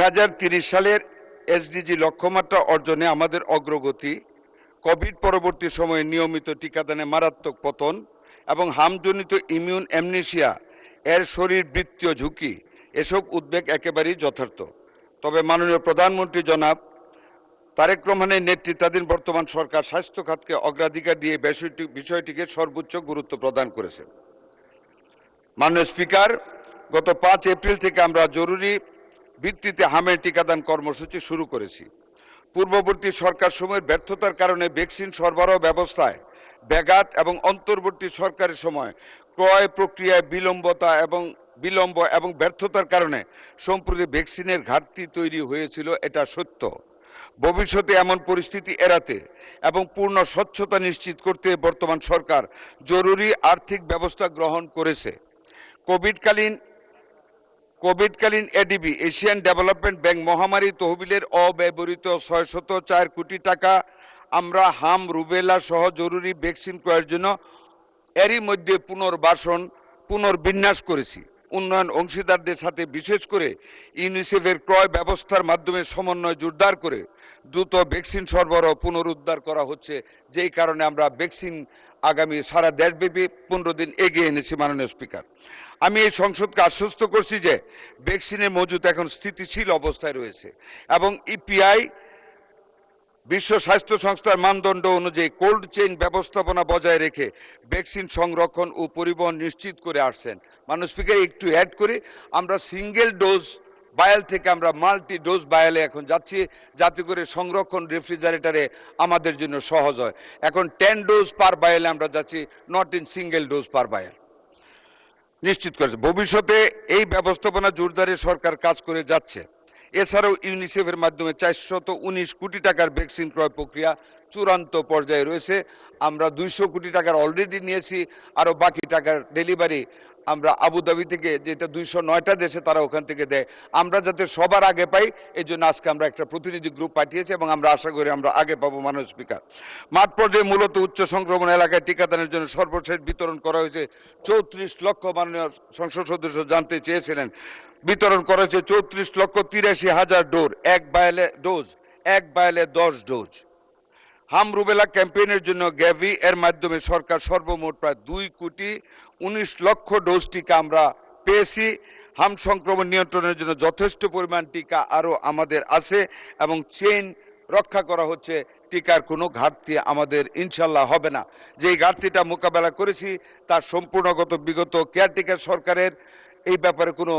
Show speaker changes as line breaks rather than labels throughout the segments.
2030 সালের এসডিজি লক্ষ্যমাত্রা অর্জনে আমাদের অগ্রগতি, কোভিড পরবর্তী সময়ে নিয়মিত টিকাদানে মারাত্মক পতন এবং হামজনিত ইমিউন অ্যামনেসিয়া এর শরীরবৃত্তীয় ঝুঁকি, এসব উদ্বেগ একেবারেই যথার্থ। তবে মাননীয় প্রধানমন্ত্রী জনাব তারেক রহমানের নেতৃত্বাধীন বর্তমান সরকার স্বাস্থ্য খাতকে অগ্রাধিকার দিয়ে বিষয়টিকে সর্বোচ্চ গুরুত্ব প্রদান করেছে। মাননীয় স্পিকার, গত 5 এপ্রিল থেকে আমরা জরুরি ভিত্তিতে হামের টিকাদান কর্মসূচি শুরু করেছি। পূর্ববর্তী সরকার সময়ের ব্যর্থতার কারণে ভ্যাকসিন সরবরাহ ব্যবস্থায় ব্যাঘাত এবং অন্তর্বর্তী সরকারের সময় ক্রয় প্রক্রিয়ায় বিলম্ব এবং ব্যর্থতার কারণে সম্প্রতি ভ্যাকসিনের ঘাটতি তৈরি হয়েছিল, এটা সত্য। ভবিষ্যতে এমন পরিস্থিতি এড়াতে এবং পূর্ণ স্বচ্ছতা নিশ্চিত করতে বর্তমান সরকার জরুরি আর্থিক ব্যবস্থা গ্রহণ করেছে। কোভিডকালীন এডিবি এশিয়ান ডেভেলপমেন্ট ব্যাংক মহামারী তহবিলের অব্যবহৃত 604 কোটি টাকা আমরা হাম, রুবেলা সহ জরুরি ভ্যাকসিন ক্রয়ের জন্য এরই মধ্যে পুনর্বিন্যাস করেছি। উন্নয়ন অংশীদারদের সাথে বিশেষ করে ইউনিসেফের ক্রয় ব্যবস্থার মাধ্যমে সমন্বয় জোরদার করে দ্রুত ভ্যাকসিন সরবরাহ পুনরুদ্ধার করা হচ্ছে, যেই কারণে আমরা ভ্যাকসিন আগামী সারা দেশব্যাপী 15 দিন এগিয়ে এনেছি। মাননীয় স্পিকার, আমি এই সংসদকে আশ্বস্ত করছি যে ভ্যাকসিনের মজুত এখন স্থিতিশীল অবস্থায় রয়েছে এবং ইপিআই বিশ্ব স্বাস্থ্য সংস্থার মানদণ্ড অনুযায়ী কোল্ড চেইন ব্যবস্থাপনা বজায় রেখে ভ্যাকসিন সংরক্ষণ ও পরিবহন নিশ্চিত করে আসছেন। মাননীয় স্পিকার, একটু অ্যাড করি, আমরা সিঙ্গেল ডোজ বায়াল থেকে আমরা মাল্টি ডোজ বায়ালে এখন যাচ্ছি, যাতে করে সংরক্ষণ রেফ্রিজারেটরে আমাদের জন্য সহজ হয়। এখন 10 ডোজ পার বায়ালে আমরা যাচ্ছি, not in single dose per bowel নিশ্চিত করেছে। ভবিষ্যতে এই ব্যবস্থাপনা জোরদারে সরকার কাজ করে যাচ্ছে। এছাড়াও ইউনিসেফের মাধ্যমে 419 কোটি টাকার ভ্যাকসিন ক্রয় প্রক্রিয়া চূড়ান্ত পর্যায়ে রয়েছে। আমরা 200 কোটি টাকার অলরেডি নিয়েছি, আরও বাকি টাকার ডেলিভারি আমরা আবুধাবি থেকে, যেটা 209টা দেশে তারা ওখান থেকে দেয়, আমরা যাতে সবার আগে পাই এই জন্য আজকে আমরা একটা প্রতিনিধি গ্রুপ পাঠিয়েছি এবং আমরা আশা করি আমরা আগে পাবো। মাননীয় স্পিকার, মাঠ পর্যায়ে মূলত উচ্চ সংক্রমণ এলাকায় টিকাদানের জন্য সর্বশেষ বিতরণ করা হয়েছে 34 লক্ষ, মাননীয় সংসদ সদস্য জানতে চেয়েছিলেন, বিতরণ করা হয়েছে 34,83,000 ডোজ, এক বায়ালে 10 ডোজ। হাম রুবেলা ক্যাম্পেইনের জন্য গ্যাভি এর মাধ্যমে সরকার সর্বমোট প্রায় 2,19,00,000 ডোজ টিকা আমরা পেয়েছি। হাম সংক্রমণ নিয়ন্ত্রণের জন্য যথেষ্ট পরিমাণ টিকা আরও আমাদের আছে এবং চেইন রক্ষা করা হচ্ছে। টিকার কোনো ঘাটতি আমাদের ইনশাল্লাহ হবে না। যেই ঘাটতিটা মোকাবেলা করেছি তার সম্পূর্ণগত বিগত কেয়ারটেকার সরকারের এই ব্যাপারে কোনো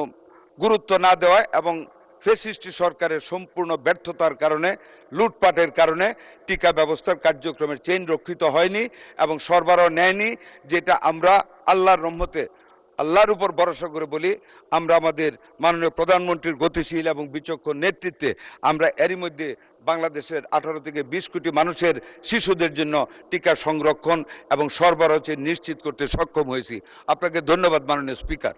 গুরুত্ব না দেওয়া এবং ফ্যাসিস্ট সরকারের সম্পূর্ণ ব্যর্থতার কারণে, লুটপাটের কারণে টিকা ব্যবস্থার কার্যক্রমের চেইন রক্ষিত হয়নি এবং সরবরাহ নেয়নি, যেটা আমরা আল্লাহর রহমতে আল্লাহর উপর ভরসা করে বলি, আমরা আমাদের মাননীয় প্রধানমন্ত্রীর গতিশীল এবং বিচক্ষণ নেতৃত্বে আমরা এরই মধ্যে বাংলাদেশের 18 থেকে 20 কোটি মানুষের শিশুদের জন্য টিকা সংরক্ষণ এবং সরবরাহ নিশ্চিত করতে সক্ষম হয়েছি। আপনাকে ধন্যবাদ মাননীয় স্পিকার।